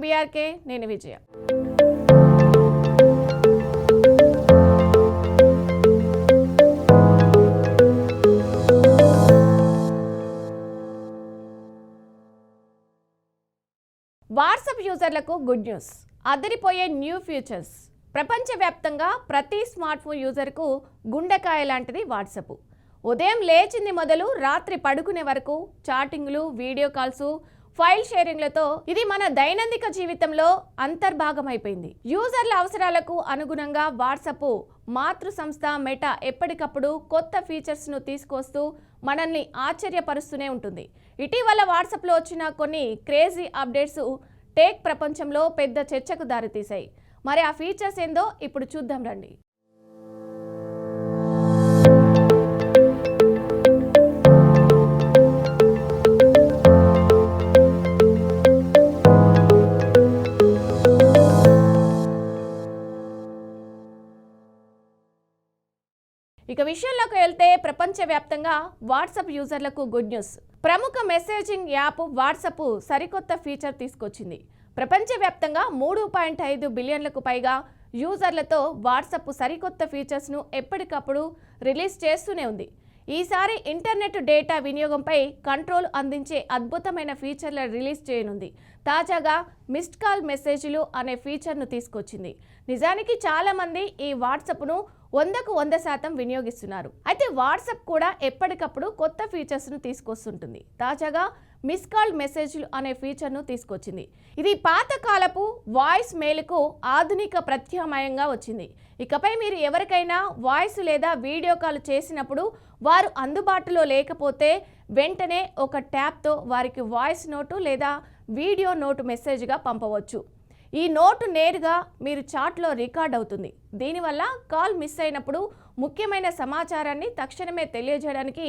BRK, నేను Vijaya. WhatsApp యూజర్లకు good news. అదిరిపోయే న్యూ ఫీచర్స్. ప్రపంచవ్యాప్తంగా ప్రతి స్మార్ట్ ఫోన్ యూజర్కు గుండెకాయ లాంటిది వాట్సాప్. ఉదయం లేచింది మొదలు రాత్రి పడుకునే వరకు చాటింగ్లు, వీడియో కాల్స్, ఫైల్ షేరింగ్లతో ఇది మన దైనందిక జీవితంలో అంతర్భాగమైపోయింది. యూజర్ల అవసరాలకు అనుగుణంగా వాట్సాప్ మాతృ సంస్థ మెటా ఎప్పటికప్పుడు కొత్త ఫీచర్స్ను తీసుకొస్తూ మనల్ని ఆశ్చర్యపరుస్తూనే ఉంటుంది. ఇటీవల వాట్సాప్లో వచ్చిన కొన్ని క్రేజీ అప్డేట్స్ టెక్ ప్రపంచంలో పెద్ద చర్చకు దారితీశాయి. మరి ఆ ఫీచర్స్ ఏందో ఇప్పుడు చూద్దాం రండి. ఇక విషయంలోకి వెళ్తే ప్రపంచవ్యాప్తంగా వాట్సాప్ యూజర్లకు గుడ్ న్యూస్. ప్రముఖ మెసేజింగ్ యాప్ వాట్సాప్ సరికొత్త ఫీచర్ తీసుకొచ్చింది. ప్రపంచవ్యాప్తంగా 3.5 బిలియన్లకు పైగా యూజర్లతో వాట్సాప్ సరికొత్త ఫీచర్స్ను ఎప్పటికప్పుడు రిలీజ్ చేస్తూనే ఉంది. ఈసారి ఇంటర్నెట్ డేటా వినియోగంపై కంట్రోల్ అందించే అద్భుతమైన ఫీచర్ల రిలీజ్ చేయనుంది. తాజాగా మిస్డ్ కాల్ మెసేజ్లు అనే ఫీచర్ను తీసుకొచ్చింది. నిజానికి చాలామంది ఈ వాట్సాప్ను 100కు 100% వినియోగిస్తున్నారు. అయితే వాట్సాప్ కూడా ఎప్పటికప్పుడు కొత్త ఫీచర్స్ను తీసుకొస్తుంటుంది. తాజాగా మిస్ కాల్ మెసేజ్లు అనే ఫీచర్ను తీసుకొచ్చింది. ఇది పాతకాలపు వాయిస్ మెయిల్కు ఆధునిక ప్రత్యామ్నాయంగా వచ్చింది. ఇకపై మీరు ఎవరికైనా వాయిస్ లేదా వీడియో కాల్ చేసినప్పుడు వారు అందుబాటులో లేకపోతే వెంటనే ఒక ట్యాప్తో వారికి వాయిస్ నోటు లేదా వీడియో నోటు మెసేజ్గా పంపవచ్చు. ఈ నోటు నేరుగా మీరు చాట్లో రికార్డ్ అవుతుంది. దీనివల్ల కాల్ మిస్ అయినప్పుడు ముఖ్యమైన సమాచారాన్ని తక్షణమే తెలియజేయడానికి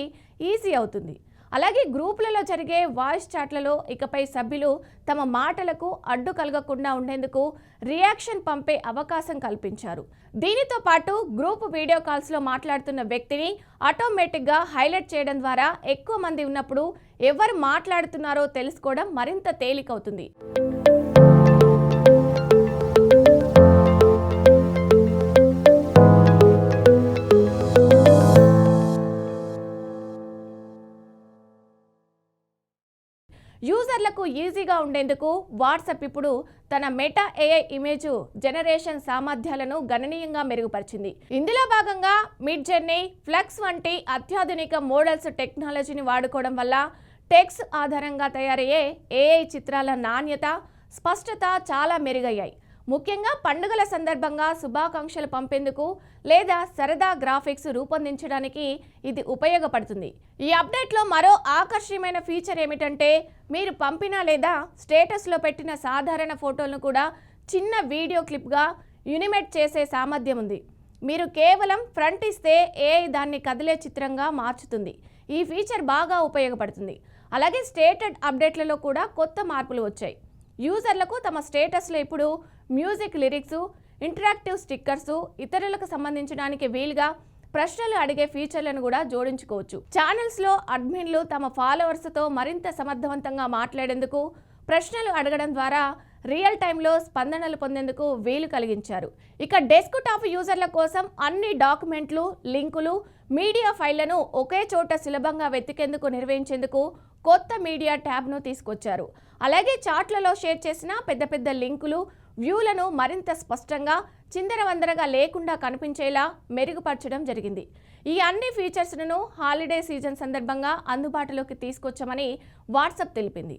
ఈజీ అవుతుంది. అలాగే గ్రూపులలో జరిగే వాయిస్ చాట్లలో ఇకపై సభ్యులు తమ మాటలకు అడ్డు కలగకుండా ఉండేందుకు రియాక్షన్ పంపే అవకాశం కల్పించారు. దీనితో పాటు గ్రూప్ వీడియో కాల్స్లో మాట్లాడుతున్న వ్యక్తిని ఆటోమేటిక్గా హైలైట్ చేయడం ద్వారా ఎక్కువ మంది ఉన్నప్పుడు ఎవరు మాట్లాడుతున్నారో తెలుసుకోవడం మరింత తేలికవుతుంది. యూజర్లకు ఈజీగా ఉండేందుకు వాట్సాప్ ఇప్పుడు తన మెటా ఏఐ ఇమేజ్ జనరేషన్ సామర్థ్యాలను గణనీయంగా మెరుగుపరిచింది. ఇందులో భాగంగా మిడ్ జర్నీ, ఫ్లెక్స్ వంటి అత్యాధునిక మోడల్స్ టెక్నాలజీని వాడుకోవడం వల్ల టెక్స్ట్ ఆధారంగా తయారయ్యే ఏఐ చిత్రాల నాణ్యత, స్పష్టత చాలా మెరుగయ్యాయి. ముఖ్యంగా పండుగల సందర్భంగా శుభాకాంక్షలు పంపేందుకు లేదా సరదా గ్రాఫిక్స్ రూపొందించడానికి ఇది ఉపయోగపడుతుంది. ఈ అప్డేట్లో మరో ఆకర్షణీయమైన ఫీచర్ ఏమిటంటే మీరు పంపిన లేదా స్టేటస్లో పెట్టిన సాధారణ ఫోటోలను కూడా చిన్న వీడియో క్లిప్గా యూనిమేట్ చేసే సామర్థ్యం ఉంది. మీరు కేవలం ఫ్రంట్ ఇస్తే ఏఐ దాన్ని కదిలే చిత్రంగా మార్చుతుంది. ఈ ఫీచర్ బాగా ఉపయోగపడుతుంది. అలాగే స్టేటస్ అప్డేట్లలో కూడా కొత్త మార్పులు వచ్చాయి. యూజర్లకు తమ స్టేటస్లో ఇప్పుడు మ్యూజిక్ లిరిక్స్, ఇంటరాక్టివ్ స్టిక్కర్స్, ఇతరులకు సంబంధించడానికి వీలుగా ప్రశ్నలు అడిగే ఫీచర్లను కూడా జోడించుకోవచ్చు. ఛానల్స్లో అడ్మిన్లు తమ ఫాలోవర్స్తో మరింత సమర్థవంతంగా మాట్లాడేందుకు ప్రశ్నలు అడగడం ద్వారా రియల్ టైంలో స్పందనలు పొందేందుకు వీలు కలిగించారు. ఇక డెస్క్ టాప్ యూజర్ల కోసం అన్ని డాక్యుమెంట్లు, లింకులు, మీడియా ఫైళ్లను ఒకే చోట సులభంగా వెతికేందుకు నిర్వహించేందుకు కొత్త మీడియా ట్యాబ్ను తీసుకొచ్చారు. అలాగే చాట్లలో షేర్ చేసిన పెద్ద పెద్ద లింకులు, వ్యూలను మరింత స్పష్టంగా, చిందరవందరగా లేకుండా కనిపించేలా మెరుగుపరచడం జరిగింది. ఈ అన్ని ఫీచర్స్ను హాలిడే సీజన్ సందర్భంగా అందుబాటులోకి తీసుకొచ్చామని వాట్సాప్ తెలిపింది.